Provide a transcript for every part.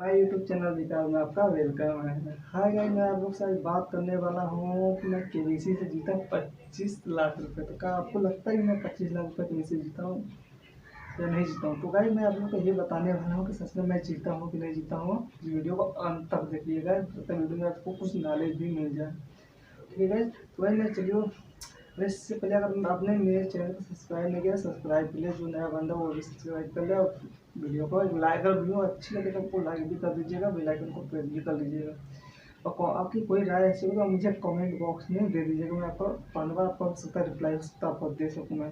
हमारे YouTube channel विकास में आपका वेलकम है। हाय गाइस, मैं आप लोग से आज बात करने वाला हूँ कि मैं केबीसी से जीता 25 लाख रुपए। तो क्या आपको लगता है कि मैं 25 लाख रुपए केबीसी जीता हूँ या नहीं जीता हूँ? तो गाइस मैं आप लोग को ये बताने वाला हूँ कि सच में मैं जीता हूँ कि नहीं जीता हूँ। इस वीडियो को अंत तक देखिएगा, तब तक वीडियो में आपको कुछ नॉलेज भी मिल जाए। ठीक है गाइस, तो भाई मैं चलिए इससे पहले अगर आपने मेरे चैनल को सब्सक्राइब नहीं किया, सब्सक्राइब कर लिया। जो नया बंदा वो भी सब्सक्राइब कर लिया और वीडियो को एक लाइक, अगर वीडियो अच्छी लगे तो आपको लाइक भी कर दीजिएगा, बेल आइकन को प्रेस भी कर लीजिएगा। और आपकी कोई राय ऐसी होगी तो मुझे कमेंट बॉक्स में दे दीजिएगा, मैं आपको धन्यवाद आपको हो सकता है रिप्लाई हो सकता है आपको दे सकूँ मैं।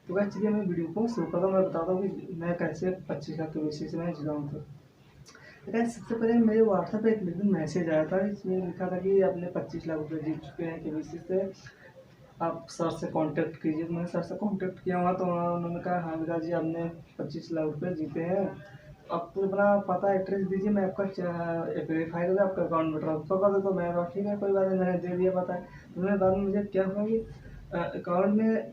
तो भाई चलिए मैं वीडियो को शुरू करता हूँ। मैं बताता हूँ कि मैं कैसे 25 लाख के बेसिस से मैं जीता हूँ। तो गाइस सबसे पहले मेरे व्हाट्सएप पे एक मैसेज आया था, इसमें लिखा था कि आपने 25 लाख रुपये जीत चुके हैं केबीसी से, आप सर से कांटेक्ट कीजिए। तो मैंने सर से कांटेक्ट किया हुआ, तो उन्होंने कहा हाँ विकास जी आपने 25 लाख रुपये जीते हैं, आप अपना पता एड्रेस दीजिए, मैं आपका वेरीफाई करके आपका अकाउंट में ट्रांसफर कर देता हूँ। मैं कहा ठीक है कोई बात नहीं, मैंने दे दिया पता है। तो मैंने बाद में मुझे क्या हुआ कि अकाउंट में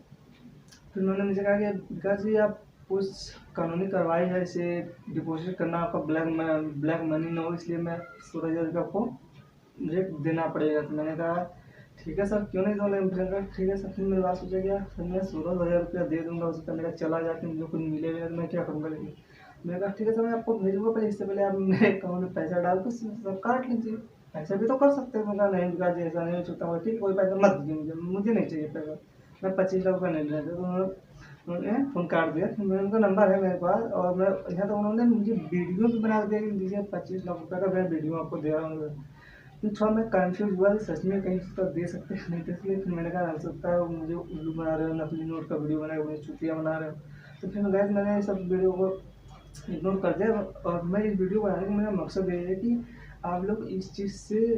फिर उन्होंने मुझे कहा कि विकास जी आप कुछ कानूनी कार्रवाई है, इसे डिपॉजिट करना आपका ब्लैक मनी ना हो, इसलिए मैं 16,000 रुपये आपको मुझे देना पड़ेगा। तो मैंने कहा ठीक है सर, क्यों नहीं दो। मैंने कहा ठीक है सर। फिर मेरी बात सोचा क्या सर, मैं 16,000 रुपया दे दूंगा, उसका मेरा चला जाके मुझे कुछ मिलेगा तो मैं क्या करूँगा। लेकिन मैंने कहा ठीक है सर, मैं आपको भेजूंगा, पहले इससे पहले आप मेरे अकाउंट में पैसा डाल तो सब काट लीजिए, ऐसा भी तो कर सकते हैं। मैं नहीं विकास जी ऐसा नहीं हो सकता। मैं ठीक कोई पैसा मत दीजिए, मुझे नहीं चाहिए पैसा, मैं 25 लाख रुपये नहीं लेते। तो उन्होंने फ़ोन काट दिया। फिर मैं उनका नंबर है मेरे पास, और मैं यहाँ तो उन्होंने मुझे वीडियो भी बना के दिया कि दीजिए 25 लाख रुपये का मैं वीडियो आपको दे रहा हूँ। तो थोड़ा मैं कंफ्यूज हुआ कि सच में कहीं तो दे सकते हैं नहीं, तो इसलिए फिर मैंने कहा हो सकता है वो मुझे उल्लू बना रहे हो, नकली नोट का वीडियो बना के मुझे चुतिया बना रहे हो। तो फिर गैस मैंने सब वीडियो को इग्नोर कर दिया। और मैं इस वीडियो बनाने का मेरा मकसद ये है कि आप लोग इस चीज़ से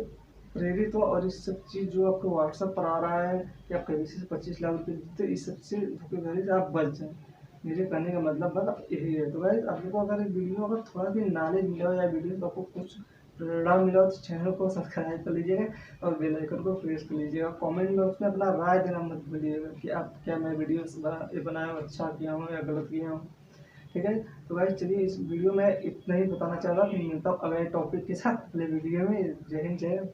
प्रेरित हो, और इस सब चीज़ जो आपको व्हाट्सअप पर आ रहा है कि आप कभी से 25 लाख रुपये जीते, इस सबसे धोखेधड़ी से आप बच जाएँ। मेरे कहने का मतलब बस यही है। तो गाइस आप लोग को अगर वीडियो अगर थोड़ा भी नॉलेज मिला हो या वीडियो से आपको कुछ प्रेरणा मिला हो तो चैनल को सब्सक्राइब कर लीजिएगा और बेल आइकन को प्रेस कर लीजिएगा। कमेंट बॉक्स में अपना राय देना मत भूलिएगा कि आप क्या मैं वीडियो बनाया हूँ अच्छा किया हूँ या गलत किया हूँ। ठीक है, तो गाइस चलिए इस वीडियो में इतना ही बताना चाह रहा हूँ। मिलता हूँ अगले टॉपिक के साथ अगले वीडियो में। जय हिंद, जय